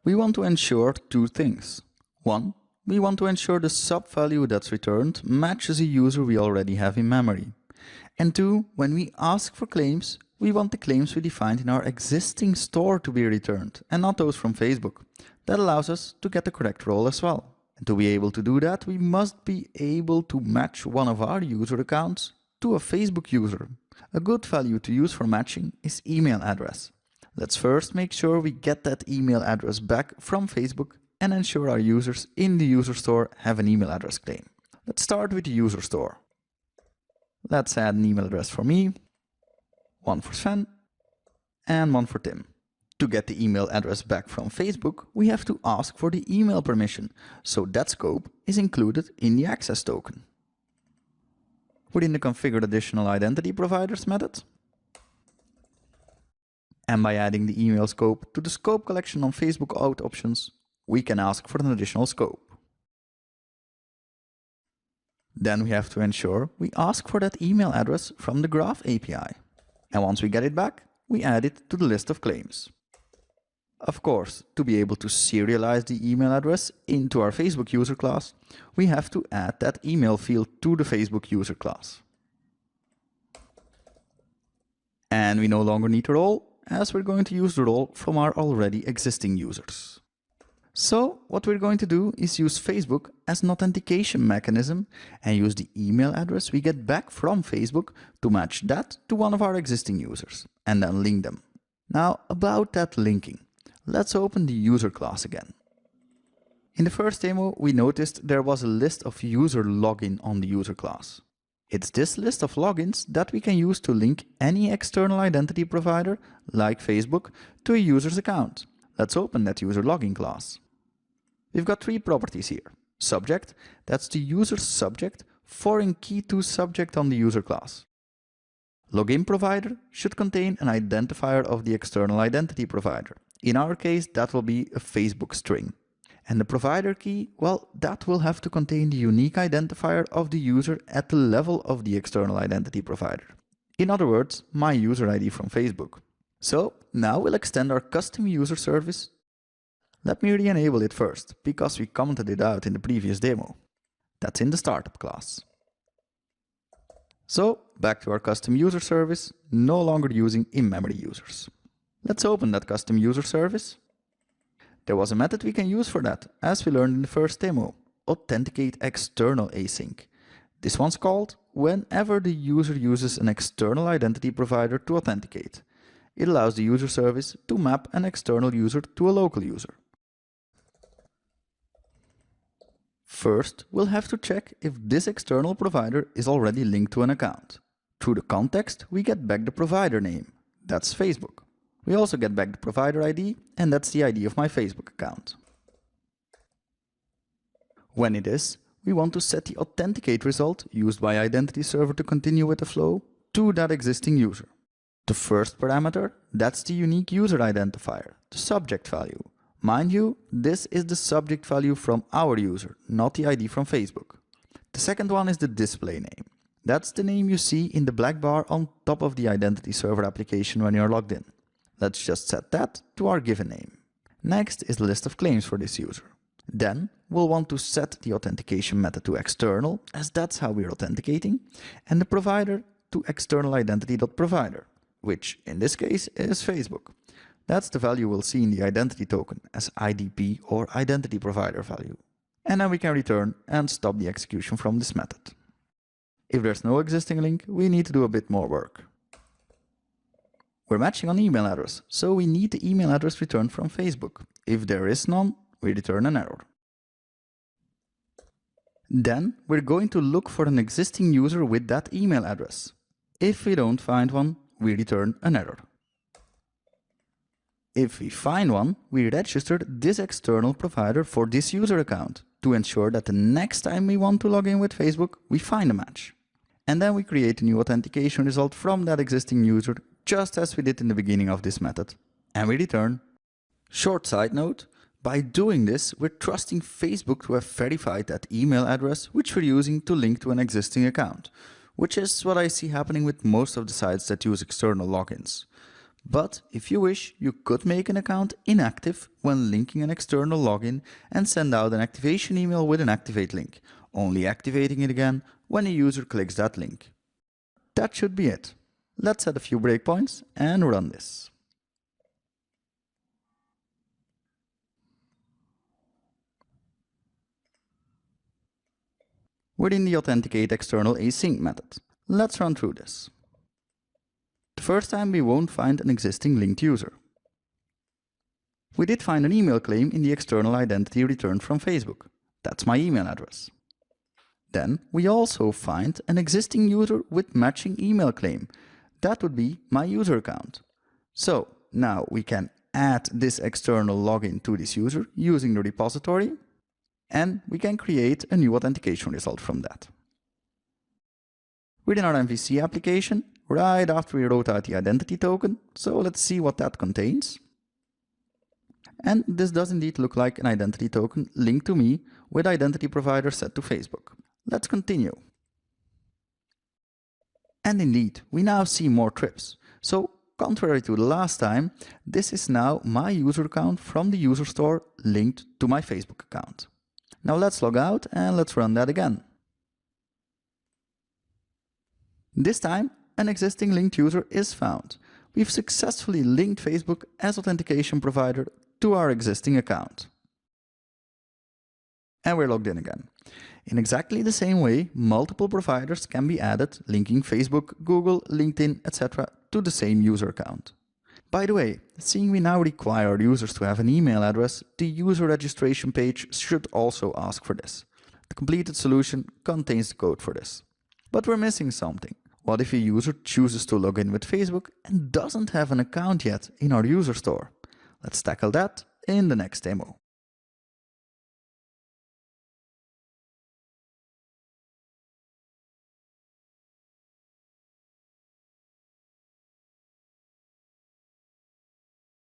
We want to ensure two things. One, we want to ensure the sub value that's returned matches a user we already have in memory. And two, when we ask for claims, we want the claims we defined in our existing store to be returned and not those from Facebook. That allows us to get the correct role as well. And to be able to do that, we must be able to match one of our user accounts to a Facebook user. A good value to use for matching is email address. Let's first make sure we get that email address back from Facebook and ensure our users in the user store have an email address claim. Let's start with the user store. Let's add an email address for me, one for Sven, and one for Tim. To get the email address back from Facebook, we have to ask for the email permission, so that scope is included in the access token. Within the configured additional identity providers method, and by adding the email scope to the scope collection on Facebook Out options, we can ask for an additional scope. Then we have to ensure we ask for that email address from the Graph API. And once we get it back, we add it to the list of claims. Of course, to be able to serialize the email address into our Facebook user class, we have to add that email field to the Facebook user class. And we no longer need a role, as we're going to use the role from our already existing users. So what we're going to do is use Facebook as an authentication mechanism and use the email address we get back from Facebook to match that to one of our existing users and then link them. Now about that linking, let's open the user class again. In the first demo, we noticed there was a list of user login on the user class. It's this list of logins that we can use to link any external identity provider, like Facebook, to a user's account. Let's open that user login class. We've got three properties here. Subject, that's the user's subject, foreign key to subject on the user class. Login provider should contain an identifier of the external identity provider. In our case, that will be a Facebook string. And the provider key, well, that will have to contain the unique identifier of the user at the level of the external identity provider. In other words, my user ID from Facebook. So now we'll extend our custom user service. Let me re-enable it first, because we commented it out in the previous demo. That's in the startup class. So back to our custom user service, no longer using in-memory users. Let's open that custom user service. There was a method we can use for that, as we learned in the first demo, authenticate external async. This one's called whenever the user uses an external identity provider to authenticate. It allows the user service to map an external user to a local user. First, we'll have to check if this external provider is already linked to an account. Through the context, we get back the provider name. That's Facebook. We also get back the provider ID, and that's the ID of my Facebook account. When it is, we want to set the authenticate result used by identity server to continue with the flow to that existing user. The first parameter, that's the unique user identifier, the subject value. Mind you, this is the subject value from our user, not the ID from Facebook. The second one is the display name. That's the name you see in the black bar on top of the identity server application when you're logged in. Let's just set that to our given name. Next is the list of claims for this user. Then we'll want to set the authentication method to external, as that's how we're authenticating, and the provider to external identity.provider, which in this case is Facebook. That's the value we'll see in the identity token as IDP or identity provider value. And then we can return and stop the execution from this method. If there's no existing link, we need to do a bit more work. We're matching on email address, so we need the email address returned from Facebook. If there is none, we return an error. Then we're going to look for an existing user with that email address. If we don't find one, we return an error. If we find one, we register this external provider for this user account to ensure that the next time we want to log in with Facebook, we find a match. And then we create a new authentication result from that existing user, just as we did in the beginning of this method. And we return. Short side note, by doing this, we're trusting Facebook to have verified that email address which we're using to link to an existing account, which is what I see happening with most of the sites that use external logins. But if you wish, you could make an account inactive when linking an external login and send out an activation email with an activate link, only activating it again when a user clicks that link. That should be it. Let's set a few breakpoints and run this. Within the authenticate external async method, let's run through this. The first time we won't find an existing linked user. We did find an email claim in the external identity returned from Facebook. That's my email address. Then we also find an existing user with matching email claim. That would be my user account. So now we can add this external login to this user using the repository, and we can create a new authentication result from that. Within our MVC application, right after we wrote out the identity token, so let's see what that contains. And this does indeed look like an identity token linked to me with identity provider set to Facebook. Let's continue. And indeed, we now see more trips. So contrary to the last time, this is now my user account from the user store linked to my Facebook account. Now let's log out and let's run that again. This time, an existing linked user is found. We've successfully linked Facebook as authentication provider to our existing account. And we're logged in again. In exactly the same way, multiple providers can be added, linking Facebook, Google, LinkedIn, etc. to the same user account. By the way, seeing we now require users to have an email address, the user registration page should also ask for this. The completed solution contains the code for this. But we're missing something. What if a user chooses to log in with Facebook and doesn't have an account yet in our user store? Let's tackle that in the next demo.